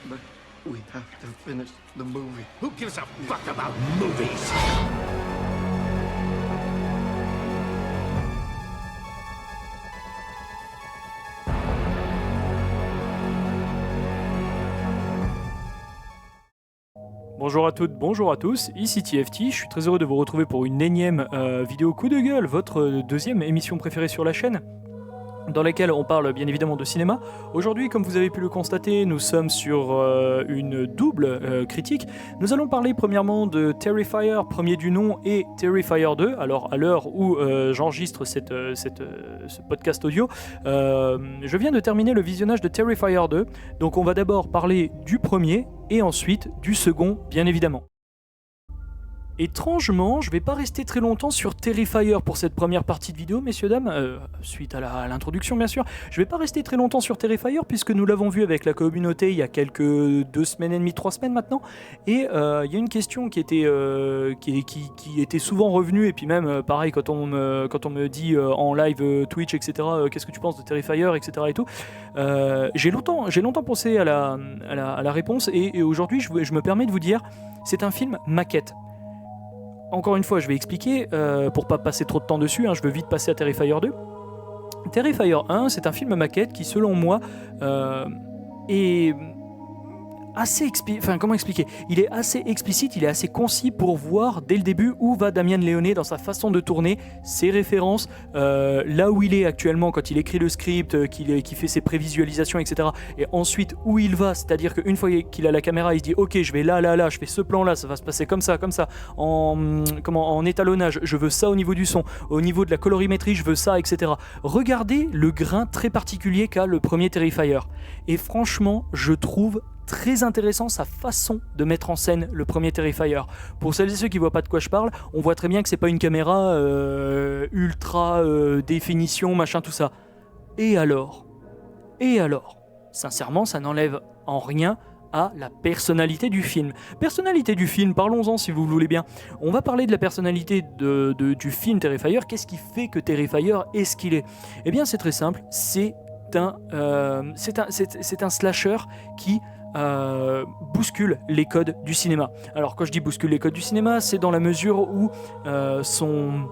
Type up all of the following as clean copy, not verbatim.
But we have to finish the movie. Who gives a fuck about movies? Bonjour à toutes, bonjour à tous, ici TFT, je suis très heureux de vous retrouver pour une énième vidéo coup de gueule, votre deuxième émission préférée sur la chaîne, dans laquelle on parle bien évidemment de cinéma. Aujourd'hui, comme vous avez pu le constater, nous sommes sur une double critique. Nous allons parler premièrement de Terrifier, premier du nom, et Terrifier 2. Alors à l'heure où j'enregistre ce podcast audio, je viens de terminer le visionnage de Terrifier 2. Donc on va d'abord parler du premier et ensuite du second, bien évidemment. Étrangement, je vais pas rester très longtemps sur Terrifier pour cette première partie de vidéo, messieurs, dames, suite à l'introduction bien sûr. Je vais pas rester très longtemps sur Terrifier puisque nous l'avons vu avec la communauté il y a quelques 2 semaines et demie, 3 semaines maintenant. Et il y a une question qui était souvent revenue, et puis même pareil quand on me dit en live Twitch, etc., qu'est-ce que tu penses de Terrifier, etc. et tout. J'ai longtemps pensé à la réponse, et aujourd'hui je me permets de vous dire, c'est un film maquette. Encore une fois, je vais expliquer, pour pas passer trop de temps dessus, je veux vite passer à Terrifier 2. Terrifier 1, c'est un film maquette qui, selon moi, est assez comment expliquer ? Il est assez explicite, il est assez concis pour voir dès le début où va Damien Leone dans sa façon de tourner, ses références, là où il est actuellement quand il écrit le script, qu'il fait ses prévisualisations, etc. Et ensuite où il va, c'est-à-dire qu'une fois qu'il a la caméra, il se dit ok, je vais là, je fais ce plan-là, ça va se passer comme ça, en étalonnage, je veux ça au niveau du son, au niveau de la colorimétrie, je veux ça, etc. Regardez le grain très particulier qu'a le premier Terrifier. Et franchement, je trouve très intéressant sa façon de mettre en scène le premier Terrifier. Pour celles et ceux qui voient pas de quoi je parle, on voit très bien que c'est pas une caméra ultra définition, machin, tout ça. Et alors, sincèrement, ça n'enlève en rien à la personnalité du film. Personnalité du film, parlons-en si vous voulez bien. On va parler de la personnalité du film Terrifier. Qu'est-ce qui fait que Terrifier est ce qu'il est ? Eh bien, c'est très simple. C'est un slasher qui bouscule les codes du cinéma. Alors quand je dis bouscule les codes du cinéma, c'est dans la mesure où son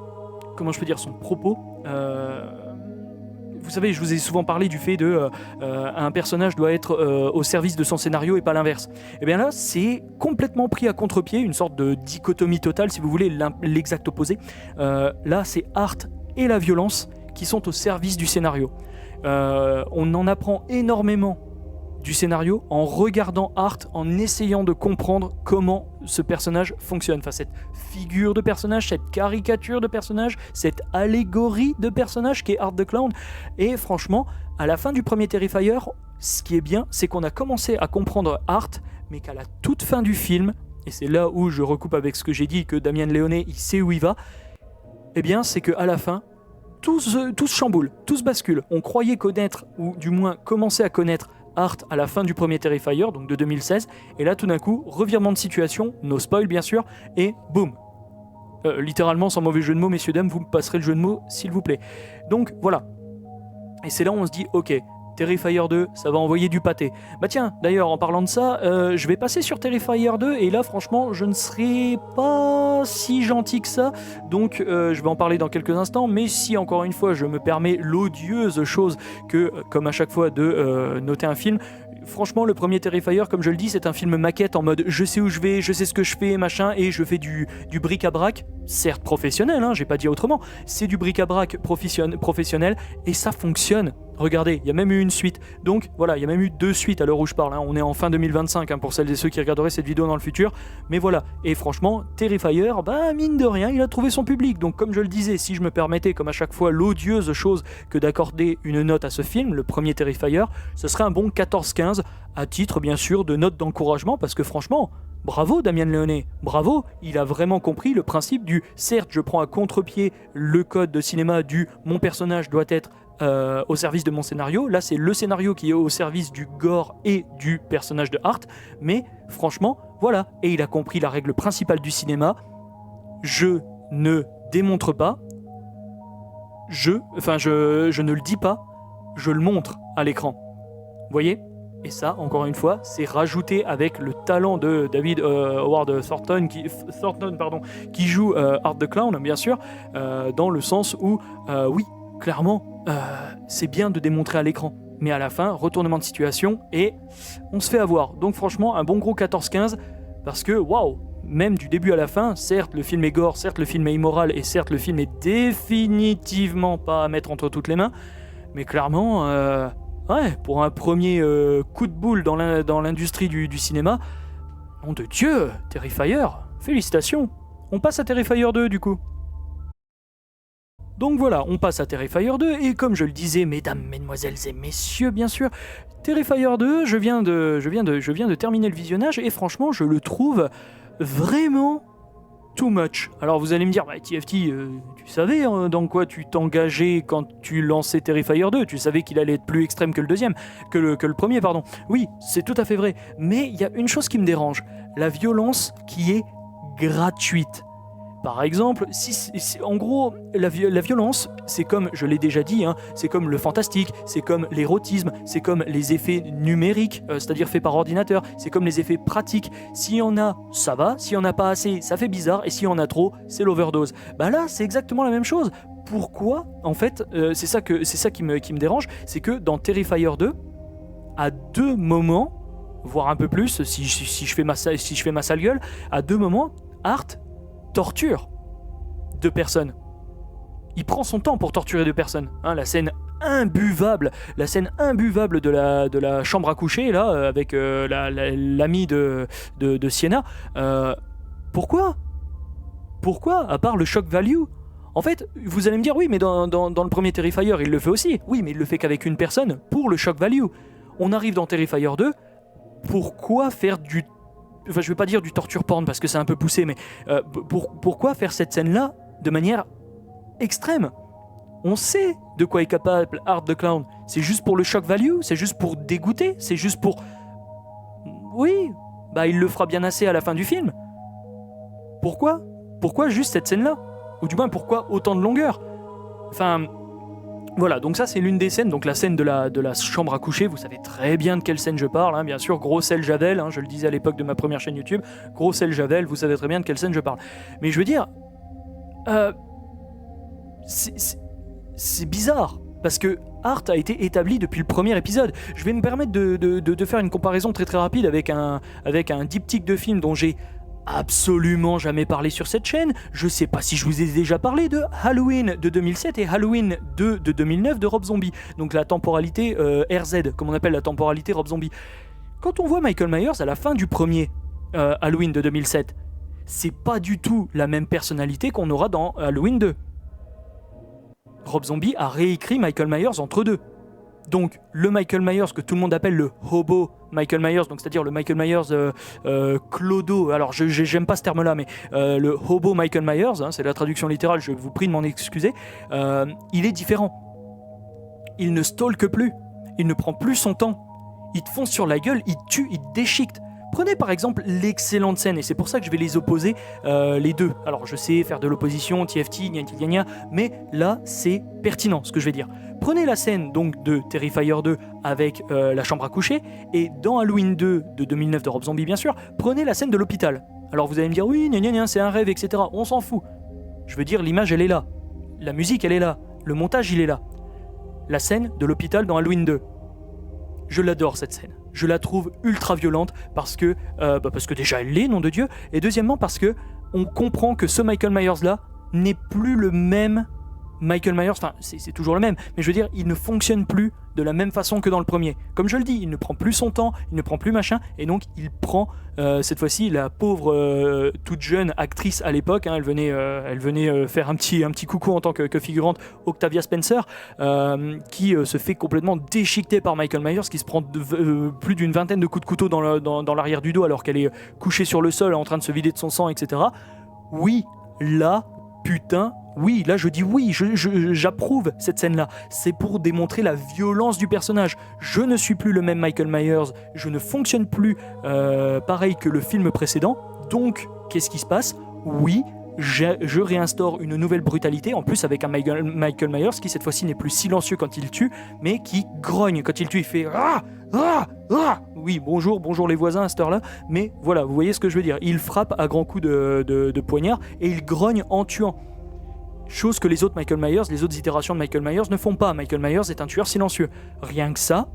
propos, vous savez, je vous ai souvent parlé du fait de un personnage doit être au service de son scénario et pas l'inverse. Et bien là, c'est complètement pris à contre-pied, une sorte de dichotomie totale, si vous voulez, l'exact opposé. Là, c'est Art et la violence qui sont au service du scénario. On en apprend énormément du scénario en regardant Art, en essayant de comprendre comment ce personnage fonctionne, enfin cette figure de personnage, cette caricature de personnage, cette allégorie de personnage qui est Art the Clown. Et franchement, à la fin du premier Terrifier, ce qui est bien, c'est qu'on a commencé à comprendre Art, mais qu'à la toute fin du film, et c'est là où je recoupe avec ce que j'ai dit, que Damien Leone, il sait où il va, eh bien c'est qu'à la fin, tout se chamboule, tout se bascule. On croyait connaître, ou du moins commencer à connaître Art à la fin du premier Terrifier, donc de 2016, et là tout d'un coup, revirement de situation, no spoil bien sûr, et boum. Littéralement, sans mauvais jeu de mots, messieurs, dames, vous me passerez le jeu de mots, s'il vous plaît. Donc voilà. Et c'est là où on se dit, ok, Terrifier 2, ça va envoyer du pâté. Bah tiens, d'ailleurs, en parlant de ça, je vais passer sur Terrifier 2, et là, franchement, je ne serai pas si gentil que ça, donc je vais en parler dans quelques instants, mais si, encore une fois, je me permets l'odieuse chose que, comme à chaque fois, de noter un film, franchement, le premier Terrifier, comme je le dis, c'est un film maquette en mode je sais où je vais, je sais ce que je fais, machin, et je fais du bric-à-brac, certes professionnel, j'ai pas dit autrement, c'est du bric-à-brac professionnel, et ça fonctionne. Regardez, il y a même eu une suite. Donc voilà, il y a même eu 2 suites à l'heure où je parle. On est en fin 2025 pour celles et ceux qui regarderaient cette vidéo dans le futur. Mais voilà, et franchement, Terrifier, mine de rien, il a trouvé son public. Donc comme je le disais, si je me permettais, comme à chaque fois, l'odieuse chose que d'accorder une note à ce film, le premier Terrifier, ce serait un bon 14-15, à titre bien sûr de note d'encouragement, parce que franchement, bravo Damien Leone, bravo, il a vraiment compris le principe du certes je prends à contre-pied le code de cinéma du mon personnage doit être au service de mon scénario. Là c'est le scénario qui est au service du gore et du personnage de Art, mais franchement voilà, et il a compris la règle principale du cinéma, je ne démontre pas, je ne le dis pas, je le montre à l'écran. Vous voyez ? Et ça, encore une fois, c'est rajouté avec le talent de David Howard Thornton qui joue Art the Clown, bien sûr, dans le sens où, oui, clairement, c'est bien de démontrer à l'écran. Mais à la fin, retournement de situation et on se fait avoir. Donc franchement, un bon gros 14-15 parce que, waouh, même du début à la fin, certes le film est gore, certes le film est immoral et certes le film est définitivement pas à mettre entre toutes les mains, mais clairement, ouais, pour un premier coup de boule dans l'industrie du cinéma, nom de Dieu, Terrifier, félicitations. On passe à Terrifier 2 du coup. Donc voilà, on passe à Terrifier 2, et comme je le disais, mesdames, mesdemoiselles et messieurs, bien sûr, Terrifier 2, je viens de terminer le visionnage, et franchement, je le trouve vraiment too much. Alors vous allez me dire, bah, TFT, tu savais dans quoi tu t'engageais quand tu lançais Terrifier 2, tu savais qu'il allait être plus extrême que le deuxième, que le premier, pardon. Oui, c'est tout à fait vrai, mais il y a une chose qui me dérange, la violence qui est gratuite. Par exemple, en gros, la violence, c'est comme, je l'ai déjà dit, c'est comme le fantastique, c'est comme l'érotisme, c'est comme les effets numériques, c'est-à-dire faits par ordinateur, c'est comme les effets pratiques. S'il y en a, ça va, s'il y en a pas assez, ça fait bizarre, et s'il y en a trop, c'est l'overdose. Bah là, c'est exactement la même chose. Pourquoi ? En fait, c'est ça qui me dérange, c'est que dans Terrifier 2, à 2 moments, voire un peu plus, si je fais ma sale gueule, à 2 moments, Art torture 2 personnes. Il prend son temps pour torturer 2 personnes. La scène imbuvable de la chambre à coucher, là, avec l'ami de Sienna. Pourquoi ? À part le shock value ? En fait, vous allez me dire, oui, mais dans le premier Terrifier, il le fait aussi. Oui, mais il le fait qu'avec une personne, pour le shock value. On arrive dans Terrifier 2, pourquoi faire du... Enfin, je vais pas dire du torture porn parce que c'est un peu poussé, mais pourquoi faire cette scène-là de manière extrême ? On sait de quoi est capable Art the Clown. C'est juste pour le shock value ? C'est juste pour dégoûter ? C'est juste pour... Oui, bah il le fera bien assez à la fin du film. Pourquoi juste cette scène-là ? Ou du moins, pourquoi autant de longueur ? Enfin... Voilà, donc ça c'est l'une des scènes, donc la scène de la chambre à coucher, vous savez très bien de quelle scène je parle, bien sûr, gros sel Javel, je le disais à l'époque de ma première chaîne YouTube, gros sel Javel, vous savez très bien de quelle scène je parle. Mais je veux dire, c'est bizarre, parce que Art a été établi depuis le premier épisode. Je vais me permettre de faire une comparaison très très rapide avec un diptyque de films dont j'ai absolument jamais parlé sur cette chaîne. Je sais pas si je vous ai déjà parlé de Halloween de 2007 et Halloween 2 de 2009 de Rob Zombie. Donc la temporalité RZ, comme on appelle la temporalité Rob Zombie. Quand on voit Michael Myers à la fin du premier Halloween de 2007, c'est pas du tout la même personnalité qu'on aura dans Halloween 2. Rob Zombie a réécrit Michael Myers entre deux. Donc le Michael Myers que tout le monde appelle le hobo Michael Myers, donc c'est-à-dire le Michael Myers clodo, alors j'aime pas ce terme-là, mais le hobo Michael Myers, c'est la traduction littérale, je vous prie de m'en excuser, il est différent. Il ne stalke plus, il ne prend plus son temps, il te fonce sur la gueule, il te tue, il te déchiquette. Prenez par exemple l'excellente scène, et c'est pour ça que je vais les opposer les deux. Alors je sais faire de l'opposition, TFT, gna gna, mais là c'est pertinent ce que je vais dire. Prenez la scène donc de Terrifier 2 avec la chambre à coucher, et dans Halloween 2 de 2009 de Rob Zombie bien sûr, prenez la scène de l'hôpital. Alors vous allez me dire oui, gna, c'est un rêve, etc. On s'en fout. Je veux dire, l'image elle est là, la musique elle est là, le montage il est là. La scène de l'hôpital dans Halloween 2. Je l'adore cette scène. Je la trouve ultra violente parce que déjà elle l'est, nom de Dieu, et deuxièmement parce que on comprend que ce Michael Myers là n'est plus le même Michael Myers, enfin c'est toujours le même, mais je veux dire, il ne fonctionne plus de la même façon que dans le premier. Comme je le dis, il ne prend plus son temps, il ne prend plus machin, et donc il prend cette fois-ci la pauvre toute jeune actrice à l'époque, elle venait faire un petit coucou en tant que figurante, Octavia Spencer, qui se fait complètement déchiqueter par Michael Myers, qui se prend plus d'une vingtaine de coups de couteau dans l'arrière du dos alors qu'elle est couchée sur le sol en train de se vider de son sang, etc. Oui, là, putain, oui, là je dis oui, j'approuve cette scène-là. C'est pour démontrer la violence du personnage. Je ne suis plus le même Michael Myers, je ne fonctionne plus pareil que le film précédent. Donc, qu'est-ce qui se passe ? Oui, je réinstaure une nouvelle brutalité, en plus avec un Michael Myers qui cette fois-ci n'est plus silencieux quand il tue, mais qui grogne quand il tue, il fait ah, ah, ah. Oui, bonjour les voisins à cette heure-là, mais voilà, vous voyez ce que je veux dire. Il frappe à grands coups de poignard et il grogne en tuant. Chose que les autres Michael Myers, les autres itérations de Michael Myers ne font pas. Michael Myers est un tueur silencieux. Rien que ça,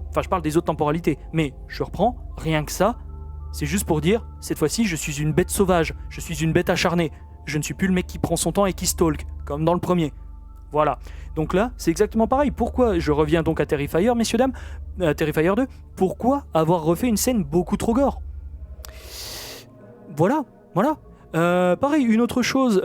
enfin je parle des autres temporalités, mais je reprends, rien que ça, c'est juste pour dire, cette fois-ci je suis une bête sauvage, je suis une bête acharnée, je ne suis plus le mec qui prend son temps et qui stalk, comme dans le premier. Voilà, donc là c'est exactement pareil. Pourquoi je reviens donc à Terrifier, messieurs dames, Terrifier 2, pourquoi avoir refait une scène beaucoup trop gore? Voilà. Pareil, une autre chose,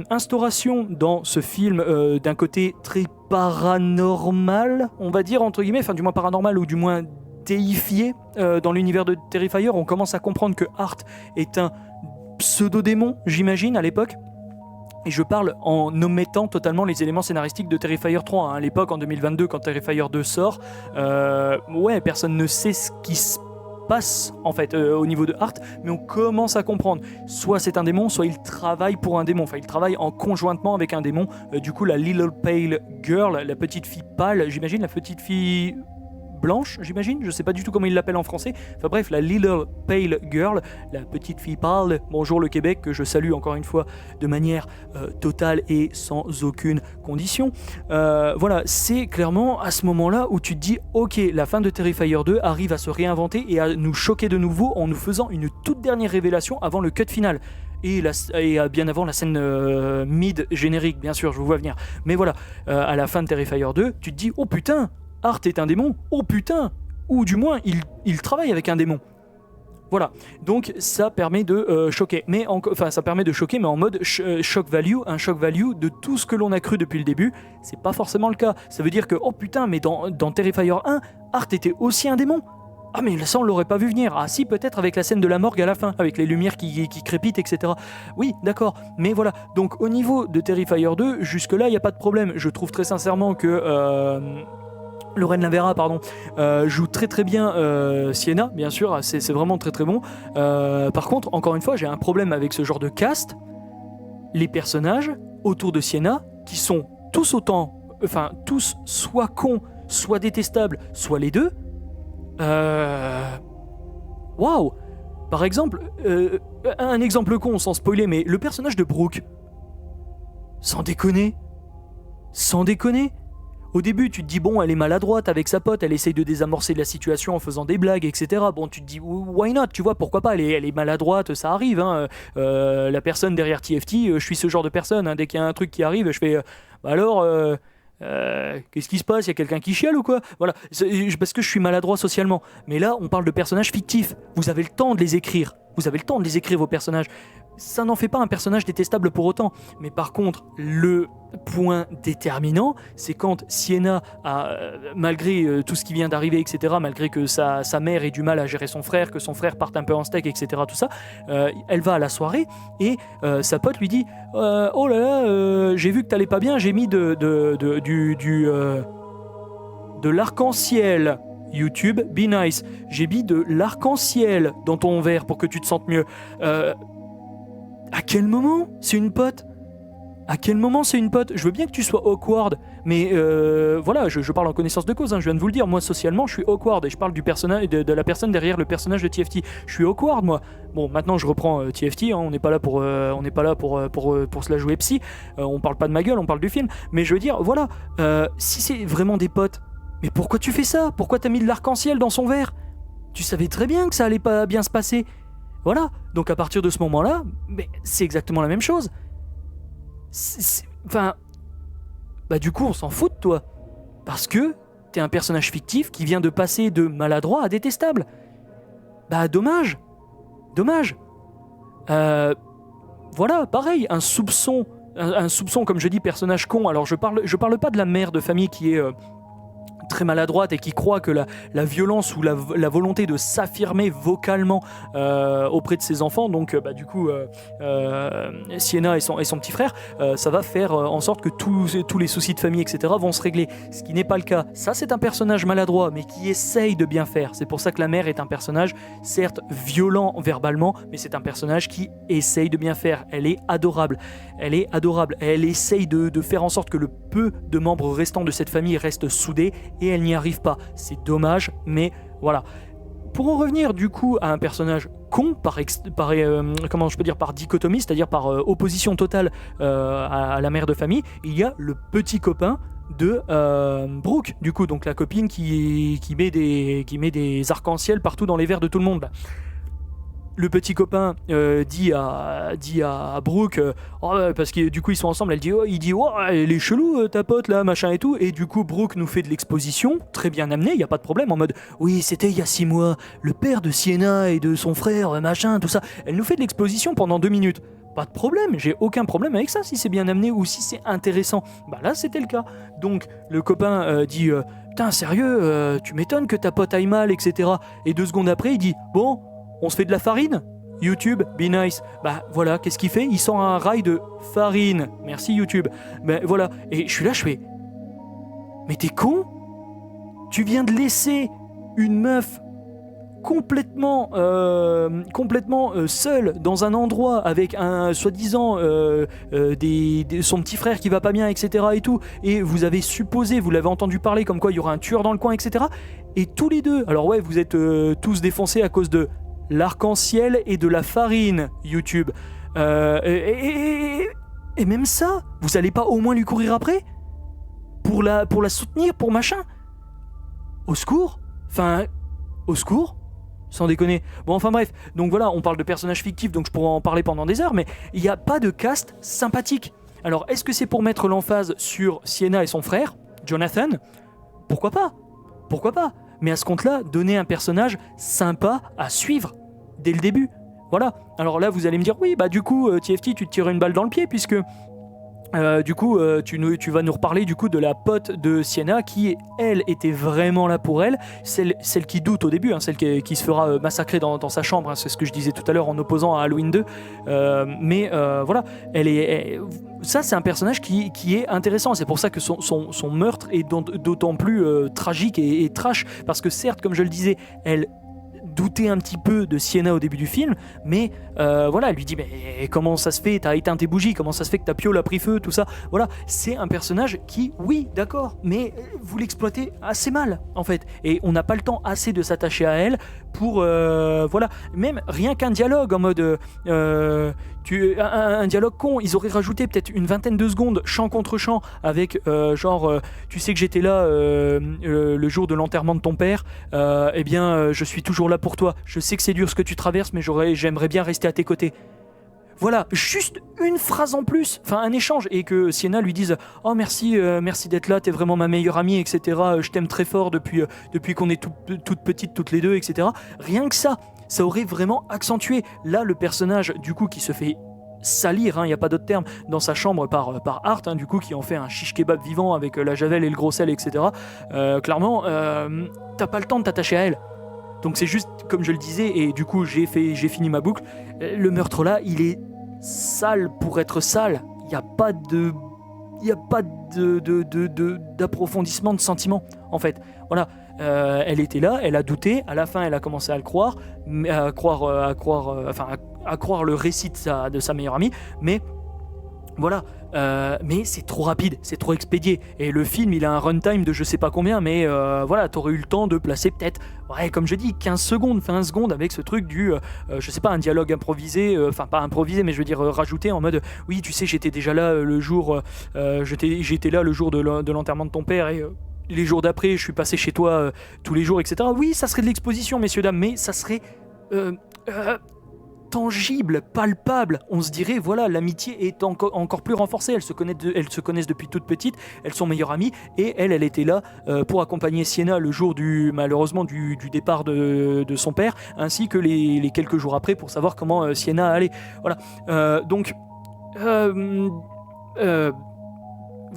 instauration dans ce film d'un côté très paranormal, on va dire entre guillemets, enfin du moins paranormal ou du moins déifié dans l'univers de Terrifier. On commence à comprendre que Art est un pseudo-démon, j'imagine, à l'époque. Et je parle en omettant totalement les éléments scénaristiques de Terrifier 3. À l'époque, en 2022, quand Terrifier 2 sort, personne ne sait ce qui se passe en fait au niveau de Art, mais on commence à comprendre. Soit c'est un démon, soit il travaille pour un démon. Enfin, il travaille en conjointement avec un démon. Du coup, la Little Pale Girl, la petite fille pâle, j'imagine, la petite fille blanche, j'imagine, je sais pas du tout comment il l'appelle en français, enfin bref, la Little Pale Girl, la petite fille pâle, bonjour le Québec, que je salue encore une fois de manière totale et sans aucune condition. Voilà, c'est clairement à ce moment-là où tu te dis, ok, la fin de Terrifier 2 arrive à se réinventer et à nous choquer de nouveau en nous faisant une toute dernière révélation avant le cut final. Et bien avant la scène mid-générique, bien sûr, je vous vois venir. Mais voilà, à la fin de Terrifier 2, tu te dis, oh putain, Art est un démon, oh putain, ou du moins il travaille avec un démon. Voilà, donc ça permet de choquer, ça permet de choquer, mais en mode shock value, un shock value de tout ce que l'on a cru depuis le début. C'est pas forcément le cas. Ça veut dire que oh putain, mais dans Terrifier 1, Art était aussi un démon. Ah mais ça on l'aurait pas vu venir. Ah si, peut-être avec la scène de la morgue à la fin, avec les lumières qui crépitent, etc. Oui, d'accord, mais voilà. Donc au niveau de Terrifier 2, jusque là il n'y a pas de problème. Je trouve très sincèrement que Lorraine Lavera, joue très très bien Sienna, bien sûr, c'est vraiment très très bon. Par contre, encore une fois, j'ai un problème avec ce genre de cast. Les personnages autour de Sienna, qui sont tous soit cons, soit détestables, soit les deux. Waouh. Par exemple, un exemple con, sans spoiler, mais le personnage de Brooke. Sans déconner. Au début, tu te dis, bon, elle est maladroite avec sa pote, elle essaye de désamorcer la situation en faisant des blagues, etc. Bon, tu te dis, why not, tu vois, pourquoi pas, elle est maladroite, ça arrive, hein. La personne derrière TFT, je suis ce genre de personne, hein. Dès qu'il y a un truc qui arrive, je fais, qu'est-ce qui se passe, il y a quelqu'un qui chiale ou quoi? Voilà, parce que je suis maladroit socialement. Mais là, on parle de personnages fictifs, vous avez le temps de les écrire, vos personnages. Ça n'en fait pas un personnage détestable pour autant. Mais par contre, le point déterminant, c'est quand Sienna, malgré tout ce qui vient d'arriver, etc., malgré que sa mère ait du mal à gérer son frère, que son frère parte un peu en steak, etc., tout ça, elle va à la soirée et sa pote lui dit « Oh là là, j'ai vu que t'allais pas bien, j'ai mis de l'arc-en-ciel. YouTube, be nice. J'ai mis de l'arc-en-ciel dans ton verre pour que tu te sentes mieux. » À quel moment c'est une pote? Je veux bien que tu sois awkward, mais voilà, je parle en connaissance de cause, hein, je viens de vous le dire. Moi, socialement, je suis awkward et je parle du personnage, de la personne derrière le personnage de TFT. Je suis awkward, moi. Bon, maintenant, je reprends TFT. Hein, on n'est pas là pour se la jouer psy. On parle pas de ma gueule, on parle du film. Mais je veux dire, voilà, si c'est vraiment des potes, mais pourquoi tu fais ça? Pourquoi t'as mis de l'arc-en-ciel dans son verre? Tu savais très bien que ça allait pas bien se passer. Voilà, donc à partir de ce moment-là, mais c'est exactement la même chose. Du coup, on s'en fout de toi. Parce que t'es un personnage fictif qui vient de passer de maladroit à détestable. Bah, dommage. Voilà, pareil, un soupçon, comme je dis, personnage con. Alors, je parle pas de la mère de famille qui est très maladroite et qui croit que la violence ou la volonté de s'affirmer vocalement auprès de ses enfants, donc du coup Sienna et son petit frère, ça va faire en sorte que tous les soucis de famille, etc. vont se régler, ce qui n'est pas le cas. Ça, c'est un personnage maladroit, mais qui essaye de bien faire. C'est pour ça que la mère est un personnage, certes violent verbalement, mais c'est un personnage qui essaye de bien faire. Elle est adorable. Elle essaye de faire en sorte que le peu de membres restants de cette famille restent soudés, et elle n'y arrive pas. C'est dommage, mais voilà. Pour en revenir du coup à un personnage con, par dichotomie, c'est-à-dire par opposition totale à la mère de famille, il y a le petit copain de Brooke, du coup, donc la copine qui met des arcs-en-ciel partout dans les verres de tout le monde. Là. Le petit copain dit à Brooke, parce que du coup ils sont ensemble, il dit elle est chelou ta pote là, machin et tout, et du coup Brooke nous fait de l'exposition, très bien amené, il y a pas de problème, en mode oui c'était il y a 6 mois, le père de Sienna et de son frère, machin, tout ça. Elle nous fait de l'exposition pendant 2 minutes. Pas de problème, j'ai aucun problème avec ça si c'est bien amené ou si c'est intéressant. Bah là c'était le cas. Donc le copain dit putain sérieux, tu m'étonnes que ta pote aille mal, etc. Et 2 secondes après il dit bon, on se fait de la farine ? YouTube, be nice. Bah voilà, qu'est-ce qu'il fait ? Il sort un rail de farine. Merci YouTube. Ben voilà, et je suis là, je fais mais t'es con ? Tu viens de laisser une meuf complètement seule dans un endroit avec un soi-disant son petit frère qui va pas bien, etc. et tout, et vous avez supposé, vous l'avez entendu parler comme quoi il y aura un tueur dans le coin, etc. Et tous les deux, alors ouais, vous êtes tous défoncés à cause de l'arc-en-ciel et de la farine, YouTube. Et même ça, vous allez pas au moins lui courir après ? Pour la soutenir, pour machin ? Au secours ? Enfin, au secours ? Sans déconner. Bon, enfin bref, donc voilà, on parle de personnages fictifs, donc je pourrais en parler pendant des heures, mais il n'y a pas de cast sympathique. Alors, est-ce que c'est pour mettre l'emphase sur Sienna et son frère, Jonathan ? Pourquoi pas ? Mais à ce compte-là, donner un personnage sympa à suivre dès le début. Voilà. Alors là, vous allez me dire, oui, bah du coup, TFT, tu te tires une balle dans le pied, puisque tu vas nous reparler du coup de la pote de Sienna qui, elle, était vraiment là pour elle, celle qui doute au début, celle qui se fera massacrer dans sa chambre, c'est ce que je disais tout à l'heure en opposant à Halloween 2, mais voilà, ça c'est un personnage qui est intéressant, c'est pour ça que son meurtre est d'autant plus tragique et trash, parce que certes, comme je le disais, elle doutait un petit peu de Sienna au début du film, mais voilà, elle lui dit mais comment ça se fait, t'as éteint tes bougies, comment ça se fait que ta piole a pris feu, tout ça, voilà, c'est un personnage qui, oui, d'accord, mais vous l'exploitez assez mal, en fait, et on n'a pas le temps assez de s'attacher à elle pour, voilà, même rien qu'un dialogue en mode, un dialogue con, ils auraient rajouté peut-être une vingtaine de secondes, chant contre chant, avec tu sais que j'étais là le jour de l'enterrement de ton père, eh bien, je suis toujours là pour toi, je sais que c'est dur ce que tu traverses, mais j'aimerais bien rester à tes côtés. Voilà, juste une phrase en plus, enfin un échange, et que Sienna lui dise « Oh merci d'être là, t'es vraiment ma meilleure amie, etc. Je t'aime très fort depuis qu'on est toutes petites toutes les deux, etc. » Rien que ça aurait vraiment accentué. Là, le personnage, du coup, qui se fait salir, il n'y a pas d'autre terme, dans sa chambre par Hart, du coup, qui en fait un shish kebab vivant avec la javel et le gros sel, etc. Clairement, t'as pas le temps de t'attacher à elle. Donc c'est juste, comme je le disais, et du coup j'ai fini ma boucle, le meurtre là, il est sale pour être sale. Il n'y a pas d'approfondissement de sentiments, en fait. Voilà, elle était là, elle a douté, à la fin elle a commencé à le croire, à croire le récit de sa meilleure amie, mais voilà, mais c'est trop rapide, c'est trop expédié, et le film il a un runtime de je sais pas combien, mais voilà, t'aurais eu le temps de placer peut-être, ouais, comme je dis, 15 secondes avec ce truc du, je sais pas, un dialogue improvisé, enfin pas improvisé, mais je veux dire rajouté en mode, oui tu sais j'étais déjà là le jour, j'étais là le jour de l'enterrement de ton père, et les jours d'après je suis passé chez toi tous les jours, etc. Oui, ça serait de l'exposition, messieurs dames, mais ça serait tangible, palpable. On se dirait, voilà, l'amitié est encore plus renforcée. Elles se connaissent depuis toute petite, elles sont meilleures amies, et elle était là pour accompagner Sienna le jour malheureusement du départ de son père, ainsi que les quelques jours après pour savoir comment Sienna allait. Voilà. Donc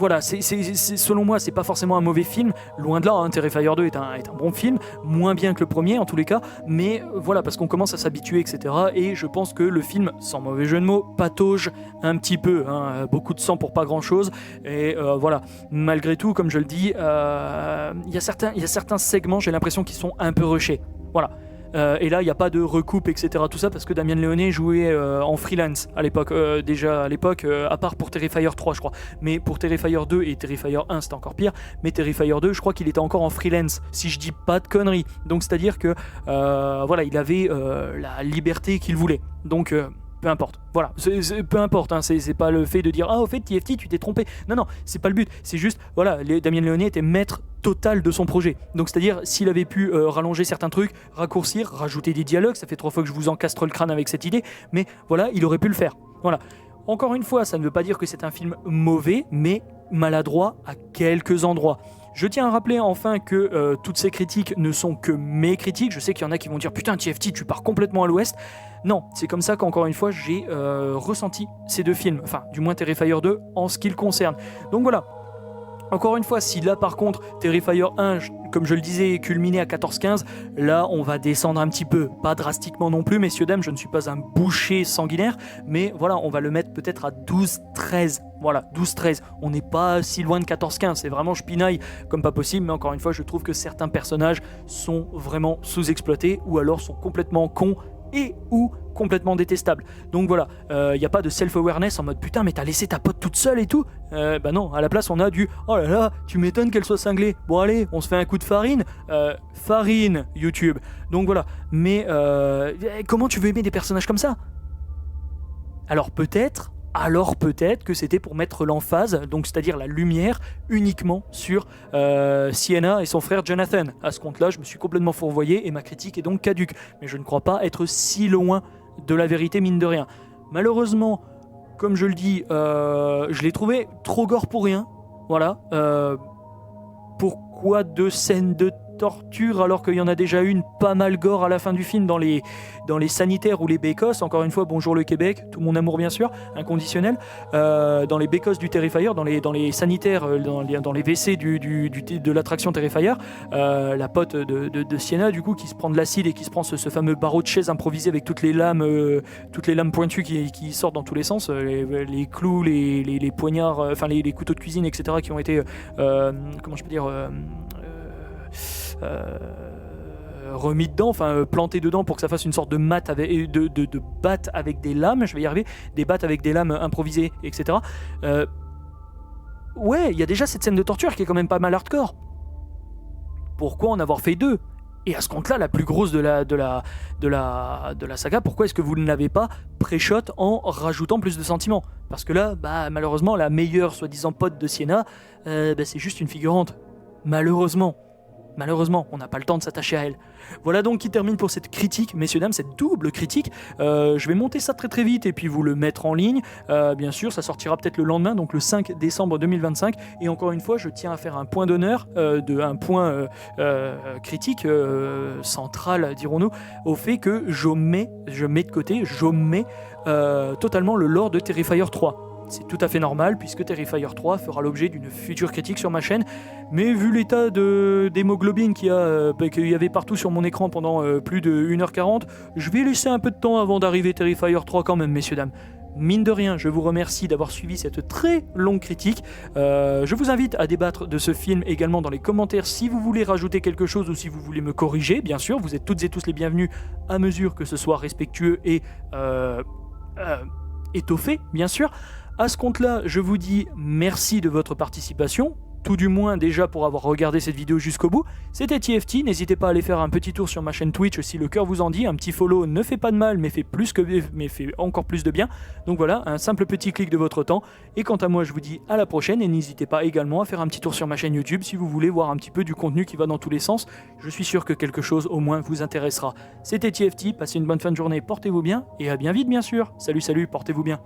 voilà, selon moi, c'est pas forcément un mauvais film, loin de là, hein, Terrifier 2 est un bon film, moins bien que le premier en tous les cas, mais voilà, parce qu'on commence à s'habituer, etc. Et je pense que le film, sans mauvais jeu de mots, patauge un petit peu, hein, beaucoup de sang pour pas grand chose, et voilà, malgré tout, comme je le dis, il y a certains segments, j'ai l'impression qu'ils sont un peu rushés, voilà. Et là, il n'y a pas de recoupe, etc. Tout ça parce que Damien Leone jouait en freelance à l'époque, à part pour Terrifier 3, je crois. Mais pour Terrifier 2 et Terrifier 1, c'était encore pire. Mais Terrifier 2, je crois qu'il était encore en freelance, si je dis pas de conneries. Donc, c'est-à-dire que, voilà, il avait la liberté qu'il voulait. Donc, peu importe, voilà, peu importe, hein, c'est pas le fait de dire au fait TFT tu t'es trompé, non, c'est pas le but, c'est juste, voilà, Damien Leone était maître total de son projet, donc c'est-à-dire s'il avait pu rallonger certains trucs, raccourcir, rajouter des dialogues, ça fait 3 fois que je vous encastre le crâne avec cette idée, mais voilà, il aurait pu le faire, voilà. Encore une fois, ça ne veut pas dire que c'est un film mauvais, mais maladroit à quelques endroits. Je tiens à rappeler enfin que toutes ces critiques ne sont que mes critiques. Je sais qu'il y en a qui vont dire « Putain, TFT, tu pars complètement à l'ouest ». Non, c'est comme ça qu'encore une fois, j'ai ressenti ces deux films. Enfin, du moins Terrifier 2 en ce qui le concerne. Donc voilà. Encore une fois, si là par contre Terrifier 1, comme je le disais, est culminé à 14-15, là on va descendre un petit peu, pas drastiquement non plus, messieurs dames, je ne suis pas un boucher sanguinaire, mais voilà, on va le mettre peut-être à 12-13, voilà, 12-13, on n'est pas si loin de 14-15, c'est vraiment je pinaille comme pas possible, mais encore une fois, je trouve que certains personnages sont vraiment sous-exploités, ou alors sont complètement cons, et ou complètement détestable. Donc voilà, il n'y a pas de self-awareness en mode putain mais t'as laissé ta pote toute seule et tout. Bah non, à la place on a du oh là là, tu m'étonnes qu'elle soit cinglée. Bon allez, on se fait un coup de farine. Farine, YouTube. Donc voilà, mais comment tu veux aimer des personnages comme ça ? Alors peut-être que c'était pour mettre l'emphase, donc c'est-à-dire la lumière, uniquement sur Sienna et son frère Jonathan. À ce compte-là, je me suis complètement fourvoyé et ma critique est donc caduque. Mais je ne crois pas être si loin de la vérité, mine de rien. Malheureusement, comme je le dis, je l'ai trouvé trop gore pour rien. Voilà. Pourquoi 2 scènes de torture alors qu'il y en a déjà une pas mal gore à la fin du film dans les sanitaires ou les bécosses, encore une fois bonjour le Québec, tout mon amour bien sûr, inconditionnel, dans les bécosses du Terrifier, dans les sanitaires, dans les WC de l'attraction Terrifier, la pote de Sienna du coup qui se prend de l'acide et qui se prend ce fameux barreau de chaise improvisé avec toutes les lames pointues qui sortent dans tous les sens, les clous, les poignards, enfin les couteaux de cuisine etc qui ont été comment je peux dire remis dedans, enfin planté dedans pour que ça fasse une sorte de mat avec, de batte avec des lames, je vais y arriver, des battes avec des lames improvisées, etc. Ouais, il y a déjà cette scène de torture qui est quand même pas mal hardcore. Pourquoi en avoir fait 2 ? Et à ce compte-là, la plus grosse de la saga, pourquoi est-ce que vous ne l'avez pas pré-shot en rajoutant plus de sentiments ? Parce que là, malheureusement, la meilleure soi-disant pote de Sienna, c'est juste une figurante. Malheureusement, on n'a pas le temps de s'attacher à elle. Voilà donc qui termine pour cette critique, messieurs dames, cette double critique. Je vais monter ça très très vite et puis vous le mettre en ligne. Bien sûr, ça sortira peut-être le lendemain, donc le 5 décembre 2025. Et encore une fois, je tiens à faire un point d'honneur, un point critique central, dirons-nous, au fait que j'omets de côté totalement le lore de Terrifier 3. C'est tout à fait normal puisque Terrifier 3 fera l'objet d'une future critique sur ma chaîne. Mais vu l'état d'hémoglobine qu'il y avait partout sur mon écran pendant plus de 1h40, je vais laisser un peu de temps avant d'arriver Terrifier 3 quand même, messieurs dames. Mine de rien, je vous remercie d'avoir suivi cette très longue critique. Je vous invite à débattre de ce film également dans les commentaires si vous voulez rajouter quelque chose ou si vous voulez me corriger. Bien sûr, vous êtes toutes et tous les bienvenus à mesure que ce soit respectueux et étoffé, bien sûr. À ce compte-là, je vous dis merci de votre participation, tout du moins déjà pour avoir regardé cette vidéo jusqu'au bout. C'était TFT, n'hésitez pas à aller faire un petit tour sur ma chaîne Twitch si le cœur vous en dit, un petit follow ne fait pas de mal mais fait encore plus de bien. Donc voilà, un simple petit clic de votre temps. Et quant à moi, je vous dis à la prochaine et n'hésitez pas également à faire un petit tour sur ma chaîne YouTube si vous voulez voir un petit peu du contenu qui va dans tous les sens. Je suis sûr que quelque chose au moins vous intéressera. C'était TFT, passez une bonne fin de journée, portez-vous bien et à bien vite bien sûr. Salut, portez-vous bien.